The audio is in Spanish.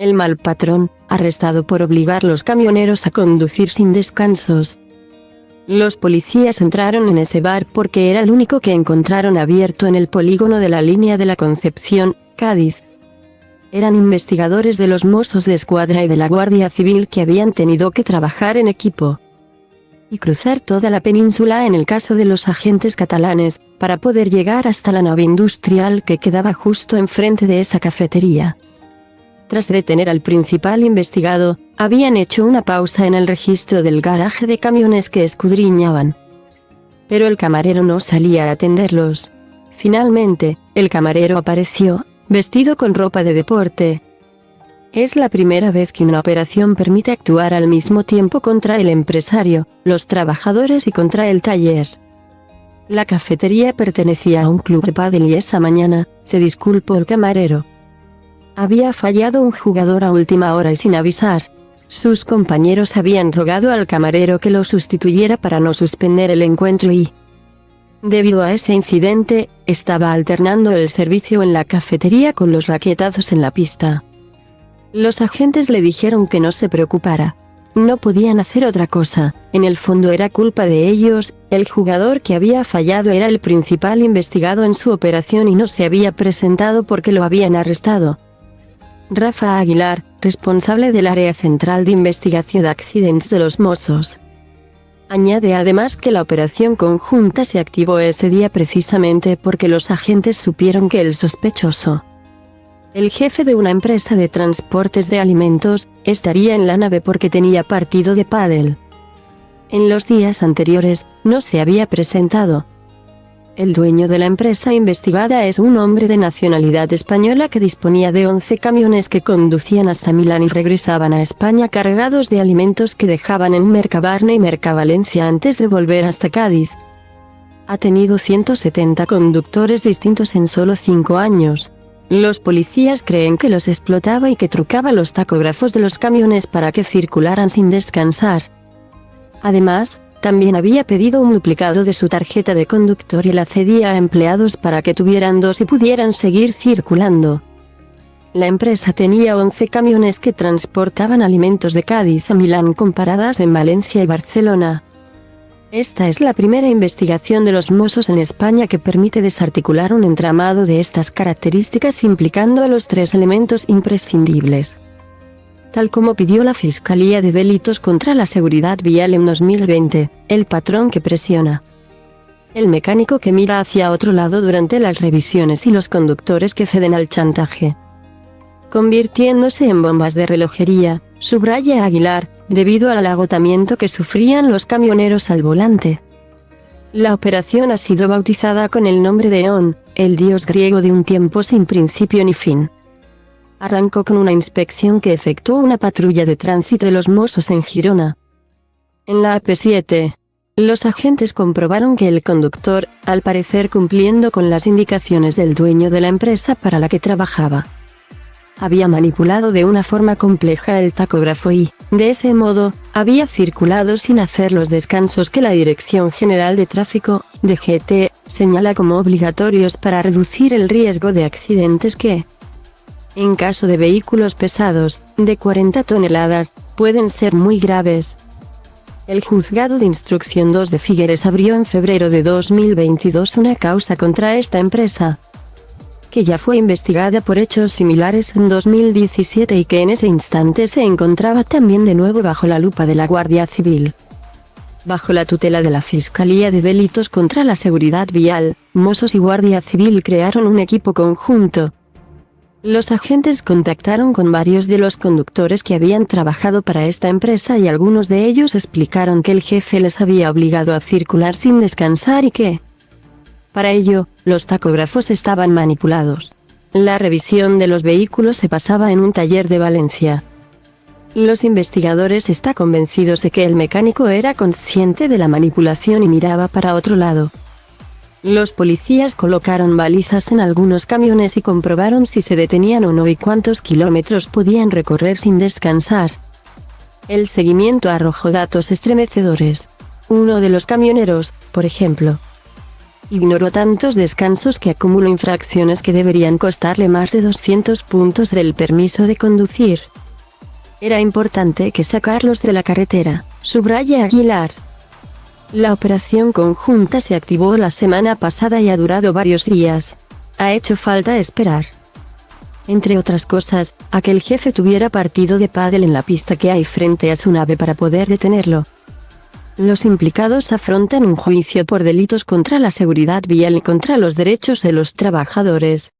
El mal patrón, arrestado por obligar los camioneros a conducir sin descansos. Los policías entraron en ese bar porque era el único que encontraron abierto en el polígono de la línea de la Concepción, Cádiz. Eran investigadores de los Mossos de Escuadra y de la Guardia Civil que habían tenido que trabajar en equipo y cruzar toda la península en el caso de los agentes catalanes, para poder llegar hasta la nave industrial que quedaba justo enfrente de esa cafetería. Tras detener al principal investigado, habían hecho una pausa en el registro del garaje de camiones que escudriñaban. Pero el camarero no salía a atenderlos. Finalmente, el camarero apareció, vestido con ropa de deporte. Es la primera vez que una operación permite actuar al mismo tiempo contra el empresario, los trabajadores y contra el taller. La cafetería pertenecía a un club de pádel y esa mañana, se disculpó el camarero. Había fallado un jugador a última hora y sin avisar. Sus compañeros habían rogado al camarero que lo sustituyera para no suspender el encuentro y, debido a ese incidente, estaba alternando el servicio en la cafetería con los raquetazos en la pista. Los agentes le dijeron que no se preocupara. No podían hacer otra cosa, en el fondo era culpa de ellos, el jugador que había fallado era el principal investigado en su operación y no se había presentado porque lo habían arrestado. Rafa Aguilar, responsable del área central de investigación de accidentes de los Mossos. Añade además que la operación conjunta se activó ese día precisamente porque los agentes supieron que el sospechoso, el jefe de una empresa de transportes de alimentos, estaría en la nave porque tenía partido de pádel. En los días anteriores, no se había presentado. El dueño de la empresa investigada es un hombre de nacionalidad española que disponía de 11 camiones que conducían hasta Milán y regresaban a España cargados de alimentos que dejaban en Mercabarna y Mercavalencia antes de volver hasta Cádiz. Ha tenido 170 conductores distintos en solo 5 años. Los policías creen que los explotaba y que trucaba los tacógrafos de los camiones para que circularan sin descansar. Además, también había pedido un duplicado de su tarjeta de conductor y la cedía a empleados para que tuvieran 2 y pudieran seguir circulando. La empresa tenía 11 camiones que transportaban alimentos de Cádiz a Milán con paradas en Valencia y Barcelona. Esta es la primera investigación de los Mossos en España que permite desarticular un entramado de estas características implicando a los 3 elementos imprescindibles. Tal como pidió la Fiscalía de Delitos contra la Seguridad Vial en 2020, el patrón que presiona, el mecánico que mira hacia otro lado durante las revisiones y los conductores que ceden al chantaje, convirtiéndose en bombas de relojería, subraya Aguilar, debido al agotamiento que sufrían los camioneros al volante. La operación ha sido bautizada con el nombre de On, el dios griego de un tiempo sin principio ni fin. Arrancó con una inspección que efectuó una patrulla de tránsito de los Mossos en Girona. En la AP7, los agentes comprobaron que el conductor, al parecer cumpliendo con las indicaciones del dueño de la empresa para la que trabajaba, había manipulado de una forma compleja el tacógrafo y, de ese modo, había circulado sin hacer los descansos que la Dirección General de Tráfico, DGT, señala como obligatorios para reducir el riesgo de accidentes que, en caso de vehículos pesados, de 40 toneladas, pueden ser muy graves. El Juzgado de Instrucción 2 de Figueres abrió en febrero de 2022 una causa contra esta empresa, que ya fue investigada por hechos similares en 2017 y que en ese instante se encontraba también de nuevo bajo la lupa de la Guardia Civil. Bajo la tutela de la Fiscalía de Delitos contra la Seguridad Vial, Mossos y Guardia Civil crearon un equipo conjunto. Los agentes contactaron con varios de los conductores que habían trabajado para esta empresa y algunos de ellos explicaron que el jefe les había obligado a circular sin descansar y que, para ello, los tacógrafos estaban manipulados. La revisión de los vehículos se pasaba en un taller de Valencia. Los investigadores están convencidos de que el mecánico era consciente de la manipulación y miraba para otro lado. Los policías colocaron balizas en algunos camiones y comprobaron si se detenían o no y cuántos kilómetros podían recorrer sin descansar. El seguimiento arrojó datos estremecedores. Uno de los camioneros, por ejemplo, Ignoró tantos descansos que acumuló infracciones que deberían costarle más de 200 puntos del permiso de conducir. Era importante que sacarlos de la carretera, subraya Aguilar. La operación conjunta se activó la semana pasada y ha durado varios días. Ha hecho falta esperar, entre otras cosas, a que el jefe tuviera partido de pádel en la pista que hay frente a su nave para poder detenerlo. Los implicados afrontan un juicio por delitos contra la seguridad vial y contra los derechos de los trabajadores.